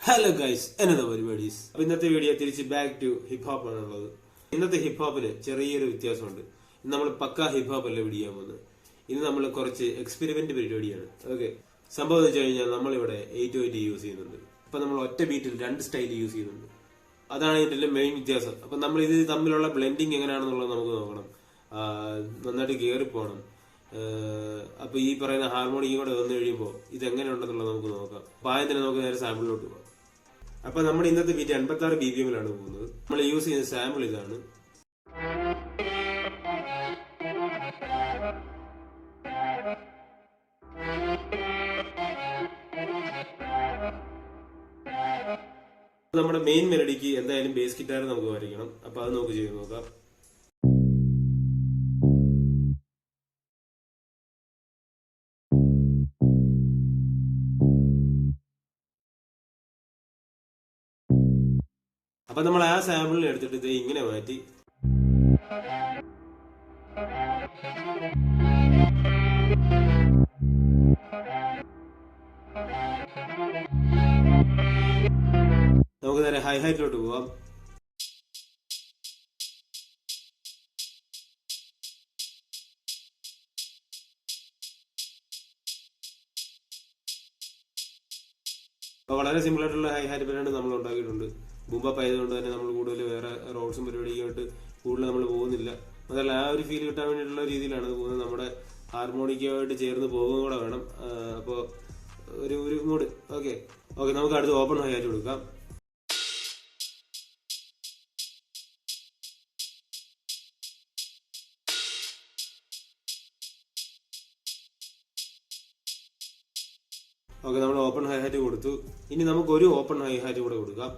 Hello guys, എന്നതാ പരിപാടീസ്. അപ്പൊ ഇന്നത്തെ വീഡിയോ തിരിച്ച് ബാക്ക് ടു ഹിപ്പ് ഹോപ്പ് ആണുള്ളത്. ഇന്നത്തെ ഹിപ്പ് ഹോപ്പിന് ചെറിയൊരു വ്യത്യാസമുണ്ട്. ഇന്ന് നമ്മൾ പക്കാ ഹിപ്പ് ഹോപ്പ് അല്ല വീഡിയോ പോകുന്നത്. ഇന്ന് നമ്മൾ കുറച്ച് എക്സ്പെരിമെന്റ് പരിപാടിയാണ്. ഓക്കെ, സംഭവം എന്ന് വെച്ച് കഴിഞ്ഞാൽ നമ്മളിവിടെ 808 യൂസ് ചെയ്യുന്നുണ്ട്. അപ്പൊ നമ്മൾ ഒറ്റ ബീറ്റിൽ 2 സ്റ്റൈൽ യൂസ് ചെയ്യുന്നുണ്ട്. അതാണ് ഇതിന്റെ മെയിൻ വ്യത്യാസം. അപ്പൊ നമ്മൾ ഇത് തമ്മിലുള്ള ബ്ലെൻഡിങ് എങ്ങനെയാണെന്നുള്ളത് നമുക്ക് നോക്കണം. നന്നായിട്ട് കയറിപ്പോണം. അപ്പൊ ഈ പറയുന്ന ഹാർമോണിയും കൂടെ വന്നു കഴിയുമ്പോൾ ഇത് എങ്ങനെ ഉണ്ടെന്നുള്ളത് നമുക്ക് നോക്കാം. അപ്പൊ ആദ്യം തന്നെ നമുക്ക് നേരെ സാമ്പിളിലോട്ട് പോകാം. അപ്പൊ നമ്മുടെ ഇന്നത്തെ ബീറ്റ് 86 BPM പോകുന്നത്. നമ്മൾ യൂസ് ചെയ്യുന്ന സാമ്പിൾ ഇതാണ്. നമ്മുടെ മെയിൻ മെലഡിക്ക് എന്തായാലും ബേസ് ഗിറ്റാർ നമുക്ക് വരയ്ക്കണം. അപ്പൊ അത് നമുക്ക് ചെയ്ത് നോക്കാം. അപ്പൊ നമ്മൾ ആ സാമ്പിളിനെ എടുത്തിട്ട് ഇത് ഇങ്ങനെ മാറ്റി നമുക്ക് നേരെ ഹൈ ഹൈറ്റിലോട്ട് പോവാം. അപ്പൊ വളരെ സിമ്പിൾ ആയിട്ടുള്ള ഹൈ ഹാറ്റ് പരിപാടി നമ്മൾ ഉണ്ടാക്കിയിട്ടുണ്ട്. ബൂംബപ്പ് ആയതുകൊണ്ട് തന്നെ നമ്മൾ കൂടുതൽ വേറെ റോഡ്സും പരിപാടിയായിട്ട് കൂടുതൽ നമ്മൾ പോകുന്നില്ല. അതല്ല, ആ ഒരു ഫീൽ കിട്ടാൻ വേണ്ടിയിട്ടുള്ള രീതിയിലാണ് പോകുന്നത്. നമ്മുടെ ഹാർമോണിക്കുമായിട്ട് ചേർന്ന് പോകുക കൂടെ വേണം. അപ്പോൾ ഒരു മൂഡ്. ഓക്കെ, നമുക്ക് അടുത്ത് ഓപ്പൺ ഹൈ ഹാറ്റ് കൊടുക്കാം. ഓക്കെ, നമ്മൾ ഓപ്പൺ ഹൈ ഹാറ്റ് കൊടുത്തു. ഇനി നമുക്ക് ഒരു ഓപ്പൺ ഹൈ ഹാറ്റ് കൂടെ കൊടുക്കാം.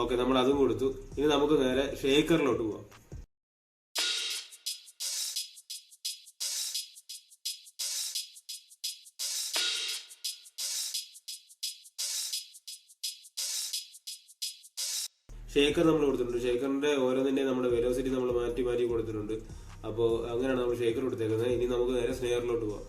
ഓക്കെ, നമ്മൾ അതും കൊടുത്തു. ഇനി നമുക്ക് നേരെ ഷേക്കറിലോട്ട് പോവാം. ഷേക്കർ നമ്മൾ കൊടുത്തിട്ടുണ്ട്. ഷേക്കറിന്റെ ഓരോന്നിന്റെ നമ്മുടെ വെലോസിറ്റി നമ്മൾ മാറ്റി മാറ്റി കൊടുത്തിട്ടുണ്ട്. അപ്പോൾ അങ്ങനെയാണ് നമ്മൾ ഷേക്കർ കൊടുത്തേക്കുന്നത്. ഇനി നമുക്ക് നേരെ സ്നെയറിലോട്ട് പോവാം.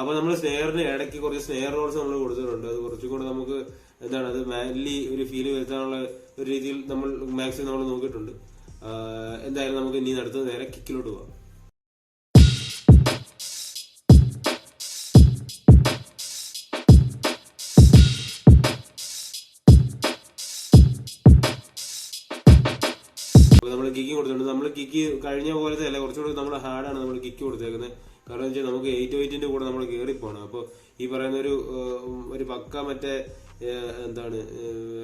അപ്പൊ നമ്മൾ സ്നെയറിന് ഇടയ്ക്ക് കുറച്ച് സ്നെയർ റോൾസ് നമ്മൾ കൊടുത്തിട്ടുണ്ട്. അത് കുറച്ചും കൂടെ നമുക്ക് അത് മാൻലി ഒരു ഫീല് വരുത്താനുള്ള ഒരു രീതിയിൽ നമ്മൾ മാക്സിമം നമ്മൾ നോക്കിയിട്ടുണ്ട്. എന്തായാലും നമുക്ക് ഇനി അടുത്ത് നേരെ കിക്കിലോട്ട് പോവാം. നമ്മൾ കിക്ക് കൊടുത്തിട്ടുണ്ട്. നമ്മൾ കിക്ക് കഴിഞ്ഞ പോലത്തെ അല്ല, കുറച്ചുകൂടി നമ്മൾ ഹാർഡാണ് നമ്മൾ കിക്ക് കൊടുത്തേക്കുന്നത്. കാരണം വെച്ചാൽ നമുക്ക് 808 കൂടെ നമ്മൾ കയറിപ്പോണം. അപ്പോൾ ഈ പറയുന്ന ഒരു പക്ക മറ്റേ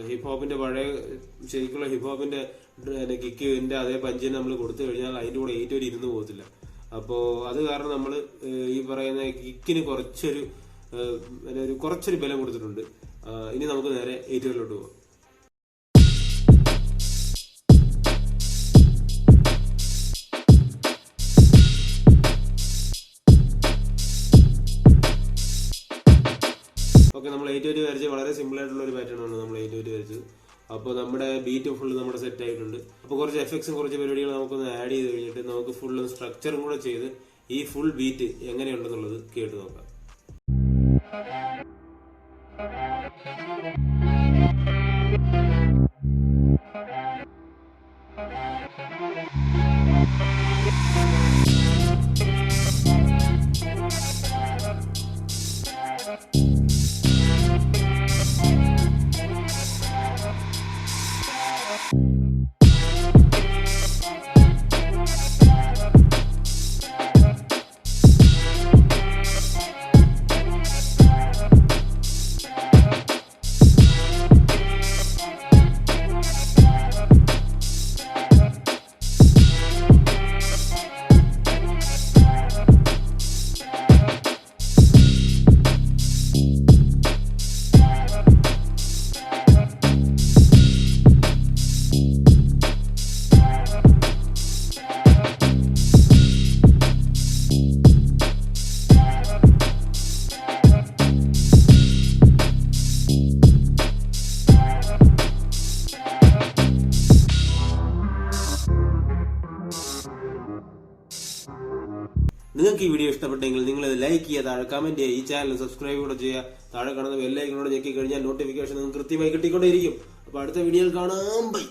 ഹിപ്പ് ഹോപ്പിന്റെ പഴയ ശരിക്കുള്ള ഹിപ്പ് ഹോപ്പിന്റെ കിക്കിന്റെ അതേ പഞ്ചിന് നമ്മൾ കൊടുത്തു കഴിഞ്ഞാൽ അതിന്റെ കൂടെ 808 ഇരുന്ന് പോകത്തില്ല. അപ്പോൾ അത് കാരണം നമ്മൾ ഈ പറയുന്ന കിക്കിന് കുറച്ചൊരു ബലം കൊടുത്തിട്ടുണ്ട്. ഇനി നമുക്ക് നേരെ 808 പോകാം. ഓക്കെ, നമ്മൾ 808 വരച്ച് വളരെ സിമ്പിൾ ആയിട്ടുള്ള ഒരു പാറ്റേൺ ആണ് നമ്മൾ 808 വരച്ചത്. അപ്പോൾ നമ്മുടെ ബീറ്റ് ഫുള്ള് നമ്മുടെ സെറ്റ് ആയിട്ടുണ്ട്. അപ്പോൾ കുറച്ച് എഫക്ട്സും കുറച്ച് പരിപാടികൾ നമുക്കൊന്ന് ആഡ് ചെയ്ത് കഴിഞ്ഞിട്ട് നമുക്ക് ഫുള്ള് സ്ട്രക്ചറും കൂടെ ചെയ്ത് ഈ ഫുൾ ബീറ്റ് എങ്ങനെയുണ്ടെന്നുള്ളത് കേട്ട് നോക്കാം. നിങ്ങൾക്ക് ഈ വീഡിയോ ഇഷ്ടപ്പെട്ടെങ്കിൽ നിങ്ങൾ ഇത് ലൈക്ക് ചെയ്യുക, താഴെ കമന്റ് ചെയ്യുക, ഈ ചാനൽ സബ്സ്ക്രൈബ് കൂടെ ചെയ്യുക. താഴെ കാണുന്ന ബെല്ലൈക്കനോട് ഞെക്കി കഴിഞ്ഞാൽ നോട്ടിഫിക്കേഷൻ നിങ്ങൾക്ക് കൃത്യമായി കിട്ടിക്കൊണ്ടേയിരിക്കും. അപ്പൊ അടുത്ത വീഡിയോയിൽ കാണാം. ബൈ.